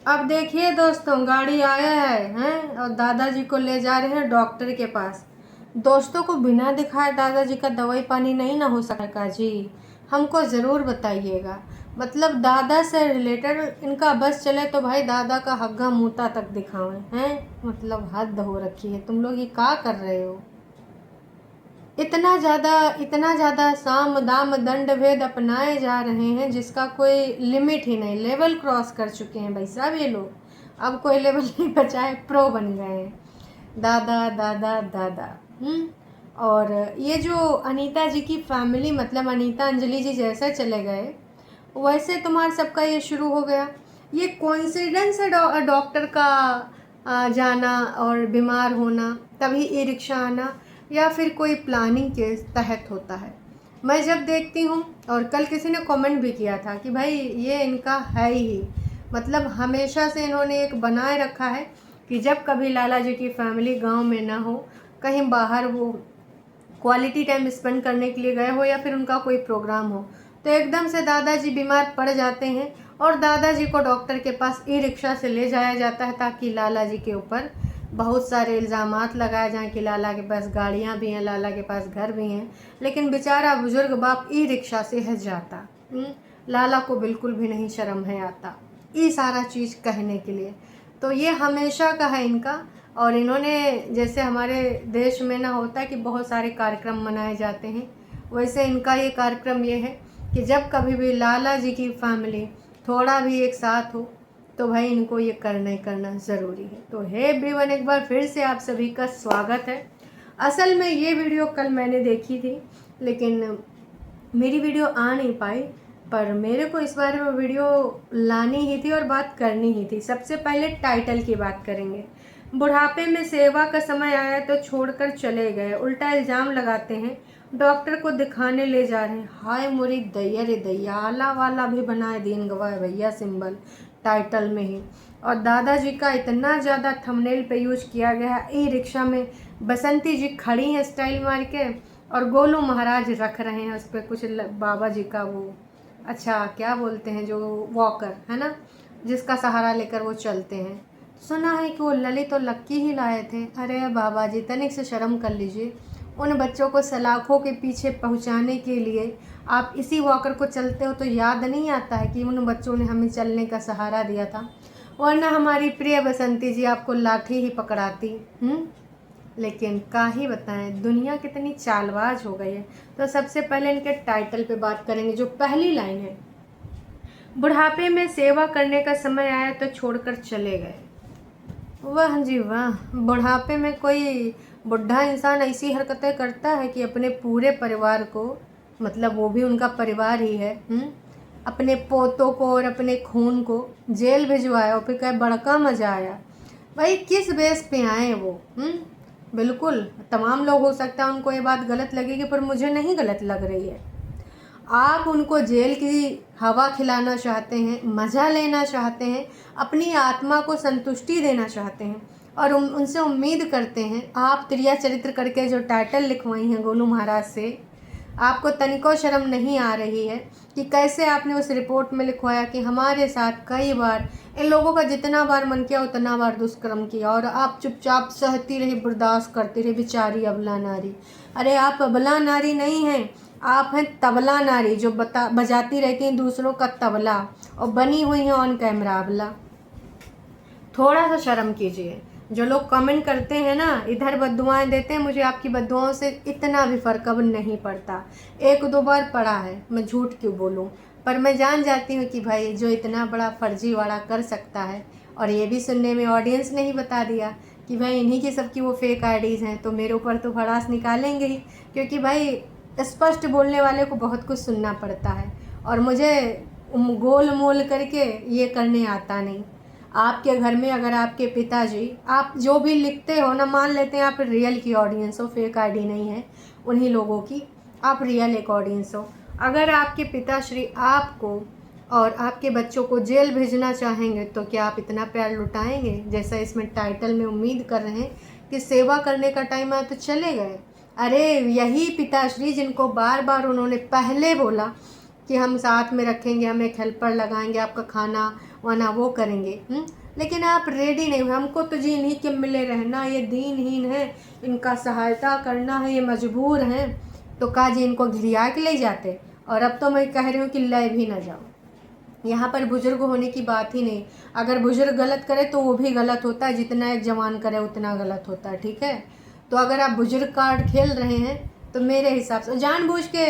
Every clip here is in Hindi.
अब देखिए दोस्तों, गाड़ी आया है हैं और दादाजी को ले जा रहे हैं डॉक्टर के पास। दोस्तों को बिना दिखाए दादाजी का दवाई पानी नहीं ना हो सकेगा जी। हमको ज़रूर बताइएगा। मतलब दादा से रिलेटेड इनका बस चले तो भाई दादा का हग्गा मूता तक दिखावें हैं। मतलब हद हो रखी है, तुम लोग ये क्या कर रहे हो। इतना ज़्यादा साम दाम दंड भेद अपनाए जा रहे हैं जिसका कोई लिमिट ही नहीं। लेवल क्रॉस कर चुके हैं भाई साहब ये लोग। अब कोई लेवल नहीं बचा है, प्रो बन गए हैं। दादा दादा दादा। और ये जो अनीता जी की फैमिली, मतलब अनीता अंजलि जी जैसे चले गए वैसे तुम्हारा सबका ये शुरू हो गया। ये कोइंसिडेंस है डॉक्टर का जाना और बीमार होना, तभी ई रिक्शा आना, या फिर कोई प्लानिंग के तहत होता है। मैं जब देखती हूँ, और कल किसी ने कमेंट भी किया था कि भाई ये इनका है ही, मतलब हमेशा से इन्होंने एक बनाए रखा है कि जब कभी लाला जी की फैमिली गांव में ना हो, कहीं बाहर वो क्वालिटी टाइम स्पेंड करने के लिए गए हो या फिर उनका कोई प्रोग्राम हो, तो एकदम से दादाजी बीमार पड़ जाते हैं और दादाजी को डॉक्टर के पास ई रिक्शा से ले जाया जाता है ताकि लाला जी के ऊपर बहुत सारे इल्ज़ामात लगाए जाएं कि लाला के पास गाड़ियां भी हैं, लाला के पास घर भी हैं, लेकिन बेचारा बुजुर्ग बाप ई रिक्शा से है जाता। लाला को बिल्कुल भी नहीं शर्म है आता ये सारा चीज़ कहने के लिए। तो ये हमेशा का है इनका। और इन्होंने, जैसे हमारे देश में ना होता है कि बहुत सारे कार्यक्रम मनाए जाते हैं, वैसे इनका ये कार्यक्रम ये है कि जब कभी भी लाला जी की फैमिली थोड़ा भी एक साथ हो तो भाई इनको ये करना ही करना ज़रूरी है। तो हे एवरीवन, एक बार फिर से आप सभी का स्वागत है। असल में ये वीडियो कल मैंने देखी थी लेकिन मेरी वीडियो आ नहीं पाई, पर मेरे को इस बारे में वीडियो लानी ही थी और बात करनी ही थी। सबसे पहले टाइटल की बात करेंगे। बुढ़ापे में सेवा का समय आया तो छोड़कर चले गए, उल्टा इल्ज़ाम लगाते हैं डॉक्टर को दिखाने ले जा रहे हैं। हाय मोरी दैया रे दैया, आला वाला भी बनाए दीन गवाए भैया सिंबल टाइटल में ही। और दादाजी का इतना ज़्यादा थंबनेल पे यूज किया गया है। ई रिक्शा में बसंती जी खड़ी हैं स्टाइल मार के और गोलू महाराज रख रहे हैं उस पर कुछ बाबा जी का वो, अच्छा क्या बोलते हैं, जो वॉकर है ना, जिसका सहारा लेकर वो चलते हैं। सुना है कि वो ललित और लक्की ही लाए थे। अरे बाबा जी, तनिक से शर्म कर लीजिए। उन बच्चों को सलाखों के पीछे पहुंचाने के लिए आप इसी वॉकर को चलते हो तो याद नहीं आता है कि उन बच्चों ने हमें चलने का सहारा दिया था, वरना हमारी प्रिय बसंती जी आपको लाठी ही पकड़ाती। लेकिन का ही बताएं, दुनिया कितनी चालबाज हो गई है। तो सबसे पहले इनके टाइटल पे बात करेंगे। जो पहली लाइन है, बुढ़ापे में सेवा करने का समय आया तो छोड़कर चले गए। वाह जी वाह, बुढ़ापे में कोई बुढ़ा इंसान ऐसी हरकतें करता है कि अपने पूरे परिवार को, मतलब वो भी उनका परिवार ही है, अपने पोतों को और अपने खून को जेल भिजवाया और फिर कहे बड़का मजा आया। भाई किस बेस पे आए वो? बिल्कुल तमाम लोग, हो सकता है उनको ये बात गलत लगेगी पर मुझे नहीं गलत लग रही है। आप उनको जेल की हवा खिलाना चाहते हैं, मज़ा लेना चाहते हैं, अपनी आत्मा को संतुष्टि देना चाहते हैं और उनसे उम्मीद करते हैं। आप त्रिया चरित्र करके जो टाइटल लिखवाई हैं गोलू महाराज से, आपको तनिको शर्म नहीं आ रही है कि कैसे आपने उस रिपोर्ट में लिखवाया कि हमारे साथ कई बार इन लोगों का जितना बार मन किया उतना बार दुष्कर्म किया और आप चुपचाप सहती रही, बर्दाश्त करती रही। बेचारी अबला नारी। अरे आप अबला नारी नहीं हैं, आप हैं तबला नारी, जो बजाती रहती हैं दूसरों का तबला और बनी हुई हैं ऑन कैमरा अबला। थोड़ा सा शर्म कीजिए। जो लोग कमेंट करते हैं ना, इधर बद्दुआएं देते हैं, मुझे आपकी बद्दुआओं से इतना भी फ़र्क अब नहीं पड़ता। एक दो बार पड़ा है, मैं झूठ क्यों बोलूं, पर मैं जान जाती हूँ कि भाई जो इतना बड़ा फर्जीवाड़ा कर सकता है, और ये भी सुनने में ऑडियंस ने ही बता दिया कि भाई इन्हीं की सबकी वो फेक आईडीज़ हैं, तो मेरे ऊपर तो भड़ास निकालेंगे ही, क्योंकि भाई स्पष्ट बोलने वाले को बहुत कुछ सुनना पड़ता है और मुझे गोल मोल करके ये करने आता नहीं। आपके घर में अगर आपके पिताजी, आप जो भी लिखते हो ना, मान लेते हैं आप रियल की ऑडियंस हो, फेक आईडी नहीं है उन्हीं लोगों की, आप रियल एक ऑडियंस हो। अगर आपके पिताश्री आपको और आपके बच्चों को जेल भेजना चाहेंगे तो क्या आप इतना प्यार लुटाएंगे जैसा इसमें टाइटल में उम्मीद कर रहे हैं कि सेवा करने का टाइम आया तो चले गए? अरे यही पिताश्री जिनको बार बार उन्होंने पहले बोला कि हम साथ में रखेंगे, हम एक हेल्पर लगाएंगे, आपका खाना वरना वो करेंगे। लेकिन आप रेडी नहीं हुए, हमको तो जी इन्हीं के मिले रहना, ये दीनहीन है, इनका सहायता करना है, ये मजबूर हैं, तो का जी इनको घिरिया के ले जाते। और अब तो मैं कह रही हूँ कि ले भी ना जाओ। यहाँ पर बुजुर्ग होने की बात ही नहीं, अगर बुजुर्ग गलत करे तो वो भी गलत होता है, जितना एक जवान करे उतना गलत होता है, ठीक है। तो अगर आप बुजुर्ग कार्ड खेल रहे हैं तो मेरे हिसाब से जानबूझ के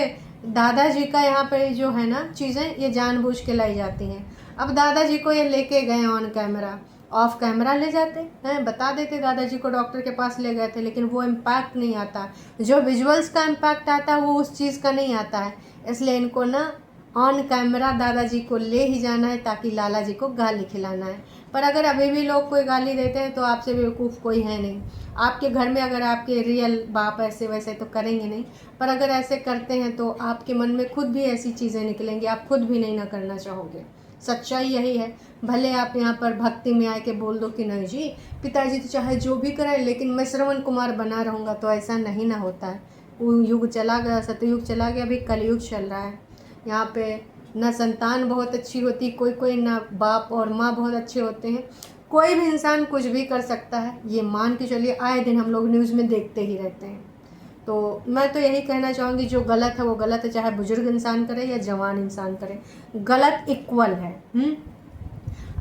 दादाजी का यहाँ पे जो है ना चीज़ें, ये जानबूझ के लाई जाती हैं। अब दादाजी को ये लेके गए ऑन कैमरा, ऑफ कैमरा ले जाते हैं, बता देते दादाजी को डॉक्टर के पास ले गए थे, लेकिन वो इम्पैक्ट नहीं आता, जो विजुअल्स का इम्पैक्ट आता है वो उस चीज़ का नहीं आता है। इसलिए इनको ना ऑन कैमरा दादाजी को ले ही जाना है, ताकि लाला जी को गाली खिलाना है। पर अगर अभी भी लोग कोई गाली देते हैं तो आपसे बेवकूफ़ कोई है नहीं। आपके घर में अगर आपके रियल बाप ऐसे वैसे तो करेंगे नहीं, पर अगर ऐसे करते हैं तो आपके मन में खुद भी ऐसी चीज़ें निकलेंगी, आप खुद भी नहीं ना करना चाहोगे। सच्चाई यही है। भले आप यहाँ पर भक्ति में आए के बोल दो कि नहीं जी पिताजी तो चाहे जो भी करें लेकिन मैं श्रवण कुमार बना रहूँगा, तो ऐसा नहीं ना होता है। वो युग चला गया, सतयुग चला गया, अभी कलयुग चल रहा है। यहाँ पे ना संतान बहुत अच्छी होती, कोई ना बाप और माँ बहुत अच्छे होते हैं। कोई भी इंसान कुछ भी कर सकता है, ये मान के चलिए, आए दिन हम लोग न्यूज़ में देखते ही रहते हैं। तो मैं तो यही कहना चाहूँगी, जो गलत है वो गलत है, चाहे बुजुर्ग इंसान करे या जवान इंसान करे, गलत इक्वल है।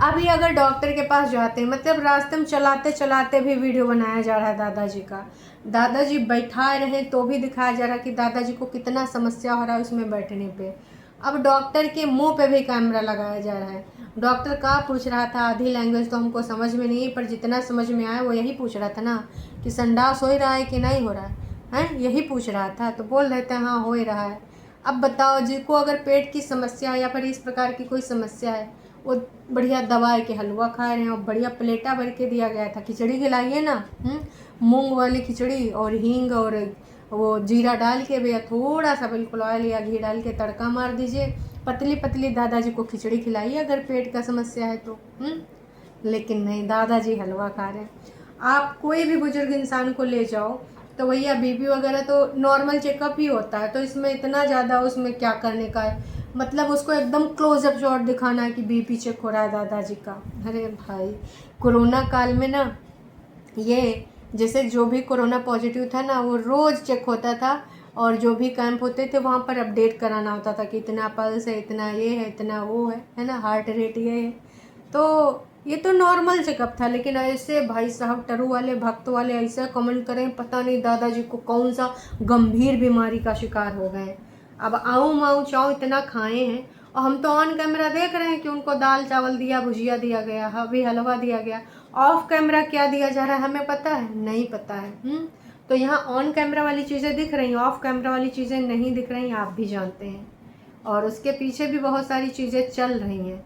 अभी अगर डॉक्टर के पास जाते हैं, मतलब रास्ते में चलाते चलाते भी वीडियो बनाया जा रहा है दादाजी का, दादाजी बैठाए रहे तो भी दिखाया जा रहा है कि दादाजी को कितना समस्या हो रहा है उसमें बैठने पे। अब डॉक्टर के मुंह पे भी कैमरा लगाया जा रहा है। डॉक्टर का पूछ रहा था, आधी लैंग्वेज तो हमको समझ में नहीं, पर जितना समझ में आया वो यही पूछ रहा था ना कि संडास हो ही रहा है कि नहीं हो रहा है, यही पूछ रहा था। तो बोल रहे थे हाँ हो ही रहा है। अब बताओ, जिसको अगर पेट की समस्या या फिर इस प्रकार की कोई समस्या है, वो बढ़िया दवाई के हलवा खा रहे हैं, और बढ़िया प्लेटा भर के दिया गया था, खिचड़ी खिलाइए ना, मूंग वाली खिचड़ी और हींग और वो जीरा डाल के भैया थोड़ा सा बिल्कुल ऑयल या घी डाल के तड़का मार दीजिए, पतली पतली दादाजी को खिचड़ी खिलाइए अगर पेट का समस्या है तो। लेकिन नहीं, दादाजी हलवा खा रहे हैं। आप कोई भी बुजुर्ग इंसान को ले जाओ तो भैया बीपी वगैरह तो नॉर्मल चेकअप ही होता है, तो इसमें इतना ज़्यादा उसमें क्या करने का है, मतलब उसको एकदम क्लोजअप शॉट दिखाना है कि बीपी चेक हो रहा है दादाजी का। अरे भाई, कोरोना काल में ना ये जैसे जो भी कोरोना पॉजिटिव था ना वो रोज़ चेक होता था, और जो भी कैंप होते थे वहाँ पर अपडेट कराना होता था कि इतना पल्स है, इतना ये है, इतना वो है ना, हार्ट रेट ये है। तो ये तो नॉर्मल चेकअप था, लेकिन ऐसे भाई साहब टरू वाले भक्त वाले ऐसा कमेंट करें, पता नहीं दादाजी को कौन सा गंभीर बीमारी का शिकार हो गए। अब आऊँ माऊँ चाऊ इतना खाए हैं, और हम तो ऑन कैमरा देख रहे हैं कि उनको दाल चावल दिया, भुजिया दिया गया, अभी हलवा दिया गया। ऑफ कैमरा क्या दिया जा रहा है हमें पता है? नहीं पता है। तो यहाँ ऑन कैमरा वाली चीज़ें दिख रही हैं, ऑफ कैमरा वाली चीज़ें नहीं दिख रही, आप भी जानते हैं। और उसके पीछे भी बहुत सारी चीज़ें चल रही हैं।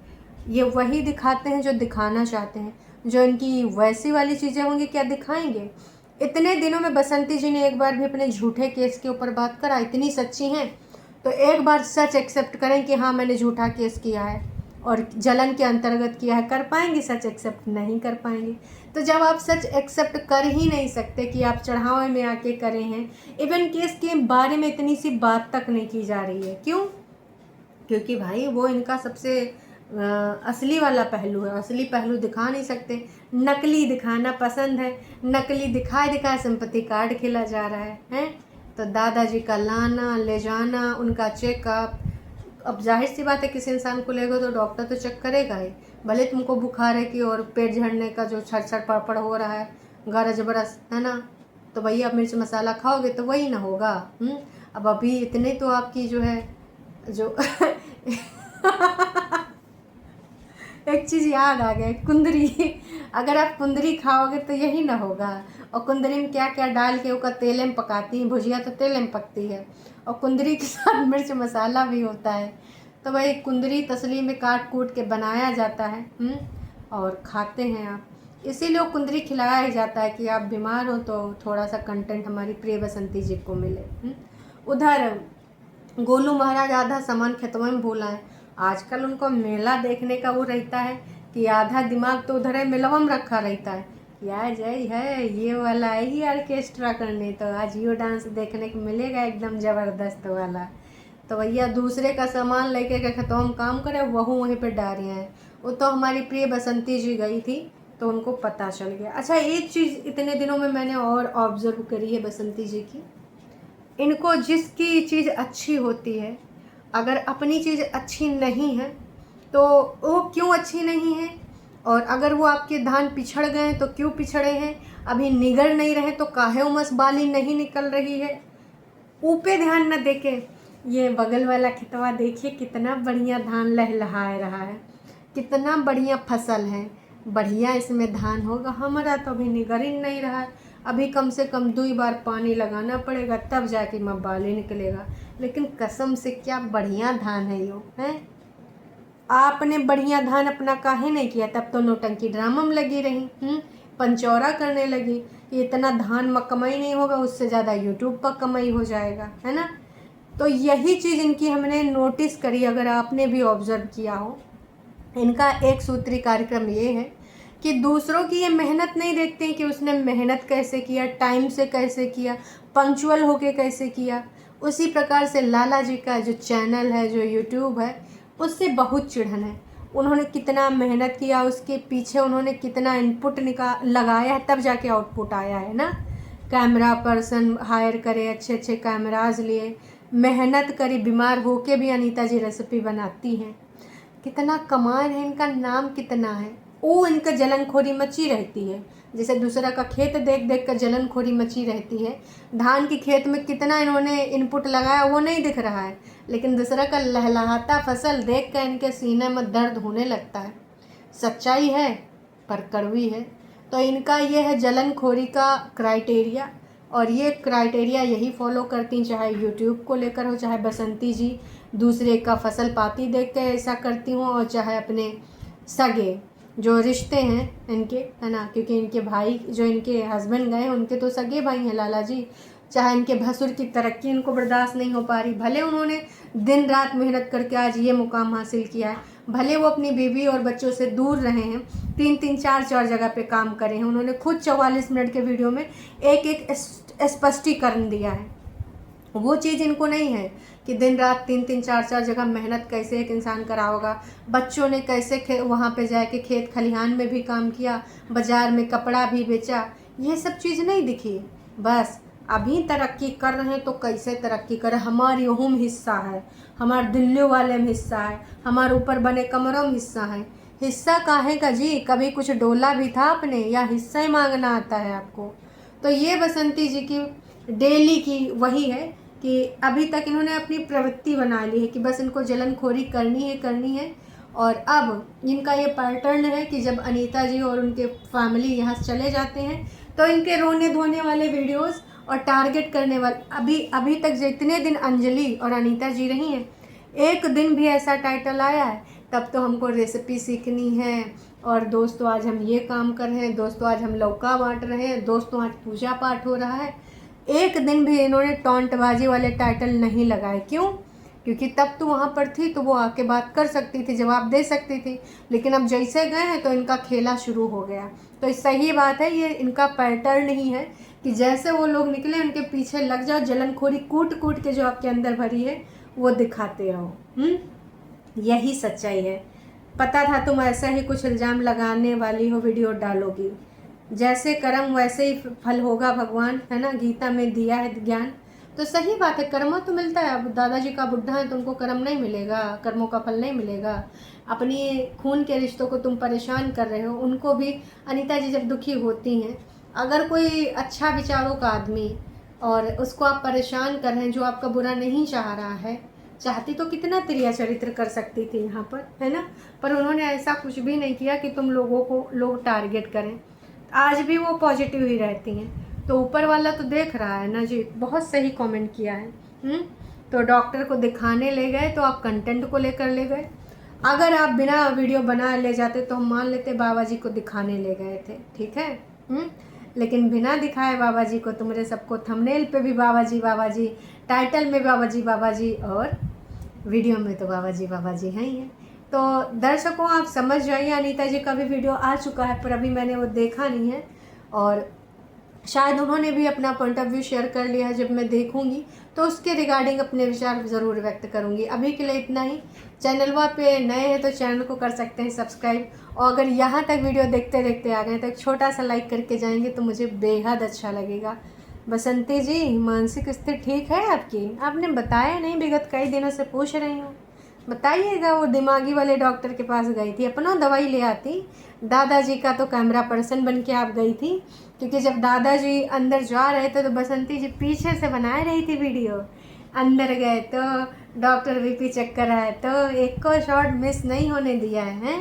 ये वही दिखाते हैं जो दिखाना चाहते हैं। जो इनकी वैसी वाली चीज़ें होंगी क्या दिखाएंगे? इतने दिनों में बसंती जी ने एक बार भी अपने झूठे केस के ऊपर बात करा, इतनी सच्ची हैं तो एक बार सच एक्सेप्ट करें कि हाँ मैंने झूठा केस किया है और जलन के अंतर्गत किया है। कर पाएंगे सच एक्सेप्ट? नहीं कर पाएंगे। तो जब आप सच एक्सेप्ट कर ही नहीं सकते कि आप चढ़ावे में आके करे हैं, इवन केस के बारे में इतनी सी बात तक नहीं की जा रही है, क्यों? क्योंकि भाई वो इनका सबसे असली वाला पहलू है, असली पहलू दिखा नहीं सकते, नकली दिखाना पसंद है। नकली दिखाए दिखाए सिंपैथी कार्ड खेला जा रहा है। तो दादाजी का लाना ले जाना, उनका चेकअप, अब जाहिर सी बात है किसी इंसान को लेगा तो डॉक्टर तो चेक करेगा ही। भले तुमको बुखार है कि और पेट झड़ने का जो छड़ पड़पड़ हो रहा है, गरज बरस है ना, तो भैया मिर्च मसाला खाओगे तो वही ना होगा। अब अभी इतने तो आपकी जो है जो एक चीज़ याद आ गई, कुंदरी। अगर आप कुंदरी खाओगे तो यही ना होगा। और कुंदरी में क्या क्या डाल के उसका तेल में पकाती हैं, भुजिया तो तेल में पकती है, और कुंदरी के साथ मिर्च मसाला भी होता है। तो भाई कुंदरी तसली में काट कूट के बनाया जाता है और खाते हैं आप। इसीलिए कुंदरी खिलाया ही जाता है कि आप बीमार हो तो थोड़ा सा कंटेंट हमारी प्रिय बसंती जी को मिले। उधर गोलू महाराज आधा सामान खेतों में भूला है। आजकल उनको मेला देखने का वो रहता है कि आधा दिमाग तो उधर है मेलवा में रखा रहता है, यार जय है ये वाला है ही ऑर्केस्ट्रा करने, तो आज यो डांस देखने को मिलेगा एकदम ज़बरदस्त वाला। तो भैया दूसरे का सामान लेके के खेतों में काम करे, वह वहीं पे डाल रहे हैं। वो तो हमारी प्रिय बसंती जी गई थी तो उनको पता चल गया। अच्छा, एक चीज़ इतने दिनों में मैंने और ऑब्ज़र्व करी है बसंती जी की, इनको जिसकी चीज़ अच्छी होती है, अगर अपनी चीज़ अच्छी नहीं है तो वो क्यों अच्छी नहीं है, और अगर वो आपके धान पिछड़ गए तो क्यों पिछड़े हैं, अभी निगल नहीं रहे तो काहे उमस बाली नहीं निकल रही है, ऊपे ध्यान न देके ये बगल वाला खेतवा देखिए कितना बढ़िया धान लहलहा रहा है, कितना बढ़िया फसल है, बढ़िया इसमें धान होगा। हमारा तो अभी निगर ही नहीं रहा है, अभी कम से कम 2 बार पानी लगाना पड़ेगा तब जाके बाली निकलेगा। लेकिन कसम से क्या बढ़िया धान है यो है। आपने बढ़िया धान अपना काहे नहीं किया, तब तो नौटंकी ड्रामा में लगी रही, पंचौरा करने लगी कि इतना धान में कमाई नहीं होगा, उससे ज़्यादा यूट्यूब पर कमाई हो जाएगा, है ना। तो यही चीज़ इनकी हमने नोटिस करी, अगर आपने भी ऑब्ज़र्व किया हो। इनका एक सूत्री कार्यक्रम ये है कि दूसरों की ये मेहनत नहीं देखते हैं कि उसने मेहनत कैसे किया, टाइम से कैसे किया, पंक्चुअल होके कैसे किया। उसी प्रकार से लाला जी का जो चैनल है, जो यूट्यूब है, उससे बहुत चिढ़न है। उन्होंने कितना मेहनत किया, उसके पीछे उन्होंने कितना इनपुट लगाया है, तब जाके आउटपुट आया है ना। कैमरा पर्सन हायर करे, अच्छे अच्छे कैमराज लिए, मेहनत करी, बीमार होके भी अनीता जी रेसिपी बनाती हैं, कितना कमाल है, इनका नाम कितना है। वो इनका जलनखोरी मची रहती है, जैसे दूसरा का खेत देख देख कर जलनखोरी मची रहती है। धान के खेत में कितना इन्होंने इनपुट लगाया वो नहीं दिख रहा है, लेकिन दूसरा का लहलहाता फसल देख कर इनके सीने में दर्द होने लगता है। सच्चाई है पर कड़वी है। तो इनका ये है जलनखोरी का क्राइटेरिया, और ये क्राइटेरिया यही फॉलो करती, चाहे यूट्यूब को लेकर हो, चाहे बसंती जी दूसरे का फसल पाती देख के ऐसा करती हूँ, और चाहे अपने सगे जो रिश्ते हैं इनके, है ना, क्योंकि इनके भाई जो इनके हस्बैंड गए उनके तो सगे भाई हैं लाला जी। चाहे इनके भसुर की तरक्की इनको बर्दाश्त नहीं हो पा रही, भले उन्होंने दिन रात मेहनत करके आज ये मुकाम हासिल किया है, भले वो अपनी बीवी और बच्चों से दूर रहे हैं, 3-3 4-4 जगह पे काम करे हैं, उन्होंने खुद 44 मिनट के वीडियो में एक एक स्पष्टीकरण दिया है। वो चीज़ इनको नहीं है कि दिन रात 3-3 4-4 जगह मेहनत कैसे एक इंसान करा होगा, बच्चों ने कैसे वहाँ पे जाके खेत खलिहान में भी काम किया, बाज़ार में कपड़ा भी बेचा, ये सब चीज़ नहीं दिखी। बस अभी तरक्की कर रहे हैं तो कैसे तरक्की करें, हमारी ओहू में हिस्सा है, हमारे दिल्ली वाले में हिस्सा है, हमारे ऊपर बने कमरों में हिस्सा है। हिस्सा काहे का जी, कभी कुछ डोला भी था आपने, या हिस्सा ही मांगना आता है आपको। तो ये बसंती जी की डेली की वही है कि अभी तक इन्होंने अपनी प्रवृत्ति बना ली है कि बस इनको जलनखोरी करनी है। और अब इनका ये पैटर्न है कि जब अनीता जी और उनके फैमिली यहाँ से चले जाते हैं तो इनके रोने धोने वाले वीडियोस और टारगेट करने वाले, अभी तक जितने दिन अंजलि और अनीता जी रही हैं, एक दिन भी ऐसा टाइटल आया है तब तो हमको रेसिपी सीखनी है, और दोस्तों आज हम ये काम कर रहे हैं, दोस्तों आज हम लौका बांट रहे हैं, दोस्तों आज पूजा पाठ हो रहा है, एक दिन भी इन्होंने टॉन्टबाजी वाले टाइटल नहीं लगाए। क्यों? क्योंकि तब तो वहाँ पर थी तो वो आके बात कर सकती थी, जवाब दे सकती थी, लेकिन अब जैसे गए हैं तो इनका खेला शुरू हो गया। तो सही बात है, ये इनका पैटर्न ही है कि जैसे वो लोग निकले उनके पीछे लग जाओ, जलनखोरी कूट कूट के जो आपके अंदर भरी है वो दिखाते रहो। यही सच्चाई है। पता था तुम ऐसा ही कुछ इल्ज़ाम लगाने वाली हो, वीडियो डालोगी, जैसे कर्म वैसे ही फल होगा, भगवान है ना, गीता में दिया है ज्ञान। तो सही बात है, कर्म तो मिलता है। अब दादाजी का बुढ़ा है तो उनको कर्म नहीं मिलेगा, कर्मों का फल नहीं मिलेगा। अपनी खून के रिश्तों को तुम परेशान कर रहे हो, उनको भी अनीता जी जब दुखी होती हैं, अगर कोई अच्छा विचारों का आदमी और उसको आप परेशान कर रहे हैं, जो आपका बुरा नहीं चाह रहा है, चाहती तो कितना त्रिया चरित्र कर सकती थी यहाँ पर, है ना, पर उन्होंने ऐसा कुछ भी नहीं किया कि तुम लोगों को लोग टारगेट करें। आज भी वो पॉजिटिव ही रहती हैं, तो ऊपर वाला तो देख रहा है ना जी। बहुत सही कमेंट किया है। तो डॉक्टर को दिखाने ले गए तो आप कंटेंट को लेकर ले गए, अगर आप बिना वीडियो बना ले जाते तो हम मान लेते बाबा जी को दिखाने ले गए थे, ठीक है। लेकिन बिना दिखाए बाबा जी को, तुम्हारे सबको थंबनेल पे भी बाबा जी, टाइटल में बाबा जी, और वीडियो में तो बाबा जी हैं ही हैं। तो दर्शकों आप समझ जाइए, अनीता जी का भी वीडियो आ चुका है पर अभी मैंने वो देखा नहीं है, और शायद उन्होंने भी अपना पॉइंट ऑफ व्यू शेयर कर लिया है। जब मैं देखूंगी तो उसके रिगार्डिंग अपने विचार ज़रूर व्यक्त करूंगी। अभी के लिए इतना ही। चैनल पे नए हैं तो चैनल को कर सकते हैं सब्सक्राइब, और अगर यहाँ तक वीडियो देखते देखते आ गए तो एक छोटा सा लाइक करके जाएंगे तो मुझे बेहद अच्छा लगेगा। बसंती जी, मानसिक स्थिति ठीक है आपकी? आपने बताया नहीं, विगत कई दिनों से पूछ रही हूँ, बताइएगा। वो दिमागी वाले डॉक्टर के पास गई थी, अपना दवाई ले आती। दादाजी का तो कैमरा पर्सन बन के आप गई थी, क्योंकि जब दादाजी अंदर जा रहे थे तो बसंती जी पीछे से बना रही थी वीडियो। अंदर गए तो डॉक्टर बीपी चेक कराए तो एक को शॉट मिस नहीं होने दिया है।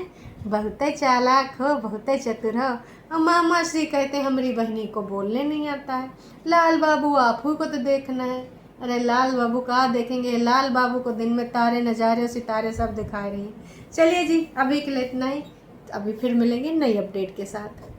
बहुत चालाक हो, बहुत चतुर हो। और मामा श्री कहते हमारी बहनी को बोलने नहीं आता है। लाल बाबू आप ही को तो देखना है। अरे लाल बाबू कहाँ देखेंगे, लाल बाबू को दिन में तारे नज़ारे सितारे सब दिखा रही हैं। चलिए जी, अभी के लिए इतना ही। अभी फिर मिलेंगे नई अपडेट के साथ।